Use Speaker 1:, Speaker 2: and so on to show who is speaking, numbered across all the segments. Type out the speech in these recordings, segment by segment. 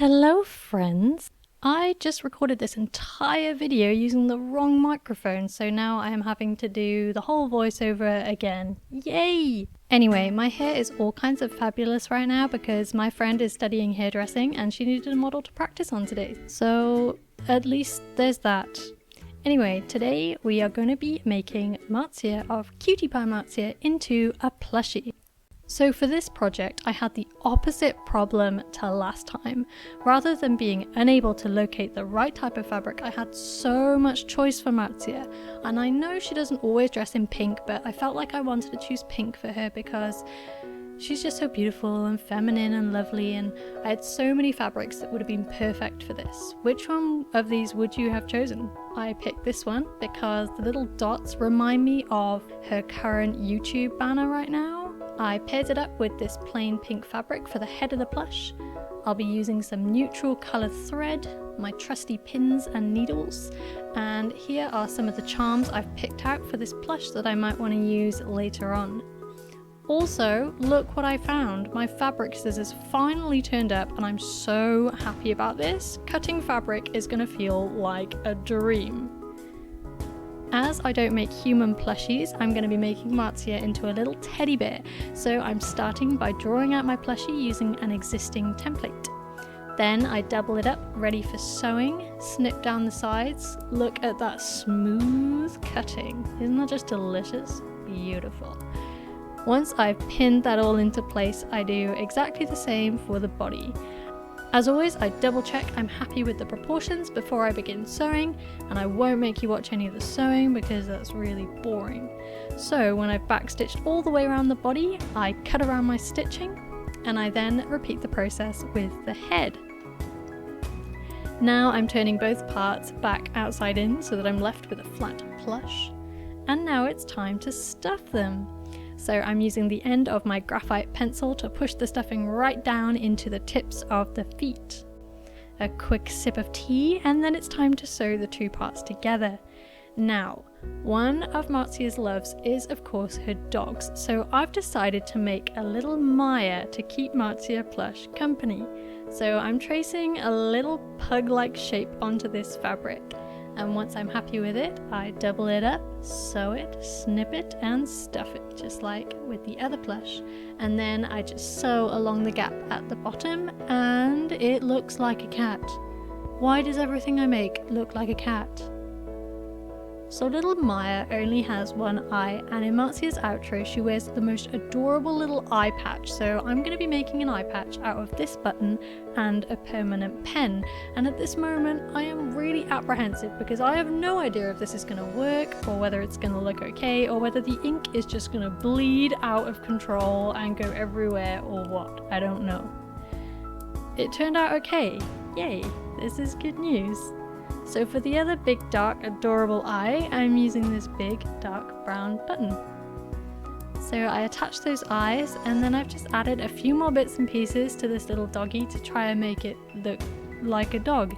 Speaker 1: Hello friends! I just recorded this entire video using the wrong microphone, so now I am having to do the whole voiceover again. Yay! Anyway, my hair is all kinds of fabulous right now because my friend is studying hairdressing and she needed a model to practice on today. So at least there's that. Anyway, today we are going to be making Marzia of CutiePieMarzia into a plushie. So for this project, I had the opposite problem to last time. Rather than being unable to locate the right type of fabric, I had so much choice for Marzia. And I know she doesn't always dress in pink, but I felt like I wanted to choose pink for her because she's just so beautiful and feminine and lovely, and I had so many fabrics that would have been perfect for this. Which one of these would you have chosen? I picked this one because the little dots remind me of her current YouTube banner right now. I paired it up with this plain pink fabric for the head of the plush. I'll be using some neutral colour thread, my trusty pins and needles, and here are some of the charms I've picked out for this plush that I might want to use later on. Also, look what I found! My fabric scissors finally turned up and I'm so happy about this. Cutting fabric is going to feel like a dream. As I don't make human plushies, I'm going to be making Marzia into a little teddy bear, so I'm starting by drawing out my plushie using an existing template. Then I double it up, ready for sewing, snip down the sides. Look at that smooth cutting. Isn't that just delicious? Beautiful. Once I've pinned that all into place, I do exactly the same for the body. As always, I double check I'm happy with the proportions before I begin sewing, and I won't make you watch any of the sewing because that's really boring. So when I've backstitched all the way around the body, I cut around my stitching, and I then repeat the process with the head. Now I'm turning both parts back outside in so that I'm left with a flat plush. And now it's time to stuff them. So I'm using the end of my graphite pencil to push the stuffing right down into the tips of the feet. A quick sip of tea, and then it's time to sew the two parts together. Now, one of Marzia's loves is of course her dogs, so I've decided to make a little Maya to keep Marzia plush company. So I'm tracing a little pug-like shape onto this fabric. And once I'm happy with it, I double it up, sew it, snip it, and stuff it, just like with the other plush. And then I just sew along the gap at the bottom, and it looks like a cat. Why does everything I make look like a cat? So little Maya only has one eye, and in Marzia's outro she wears the most adorable little eye patch, so I'm going to be making an eye patch out of this button and a permanent pen. And at this moment I am really apprehensive because I have no idea if this is going to work, or whether it's going to look okay, or whether the ink is just going to bleed out of control and go everywhere, or what. I don't know. It turned out okay. Yay, this is good news. So for the other big dark adorable eye, I'm using this big dark brown button. So I attach those eyes, and then I've just added a few more bits and pieces to this little doggy to try and make it look like a dog.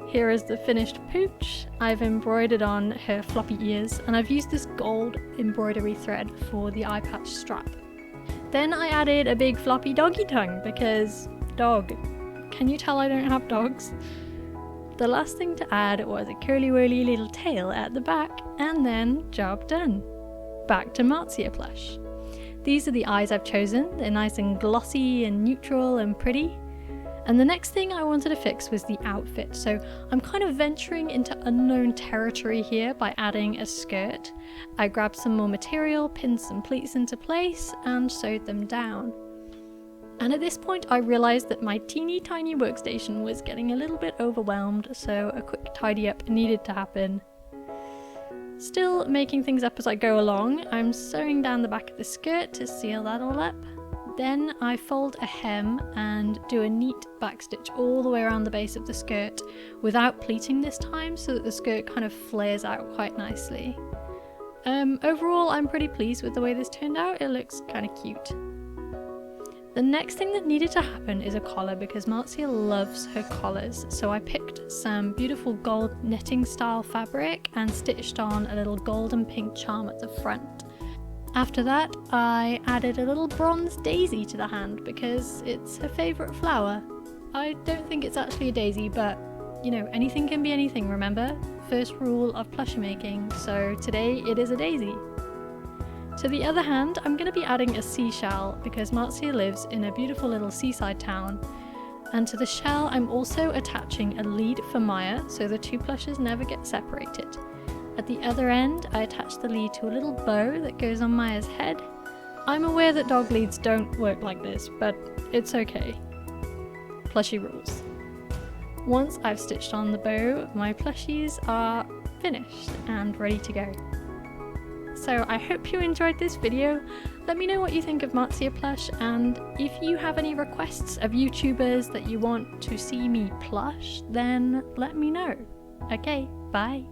Speaker 1: Here is the finished pooch. I've embroidered on her floppy ears, and I've used this gold embroidery thread for the eye patch strap. Then I added a big floppy doggy tongue because dog. Can you tell I don't have dogs? The last thing to add was a curly-whirly little tail at the back, and then job done. Back to Marzia plush. These are the eyes I've chosen. They're nice and glossy and neutral and pretty. And the next thing I wanted to fix was the outfit, so I'm kind of venturing into unknown territory here by adding a skirt. I grabbed some more material, pinned some pleats into place, and sewed them down. And at this point I realised that my teeny tiny workstation was getting a little bit overwhelmed, so a quick tidy up needed to happen. Still making things up as I go along, I'm sewing down the back of the skirt to seal that all up. Then I fold a hem and do a neat backstitch all the way around the base of the skirt without pleating this time, so that the skirt kind of flares out quite nicely. Overall I'm pretty pleased with the way this turned out. It looks kind of cute. The next thing that needed to happen is a collar because Marzia loves her collars, so I picked some beautiful gold netting style fabric and stitched on a little gold and pink charm at the front. After that I added a little bronze daisy to the hand because it's her favourite flower. I don't think it's actually a daisy, but you know, anything can be anything, remember? First rule of plushie making, so today it is a daisy. To the other hand, I'm going to be adding a seashell because Marzia lives in a beautiful little seaside town. And to the shell, I'm also attaching a lead for Maya so the two plushes never get separated. At the other end, I attach the lead to a little bow that goes on Maya's head. I'm aware that dog leads don't work like this, but it's okay. Plushie rules. Once I've stitched on the bow, my plushies are finished and ready to go. So I hope you enjoyed this video. Let me know what you think of Marzia plush, and if you have any requests of YouTubers that you want to see me plush, then let me know. Okay, bye.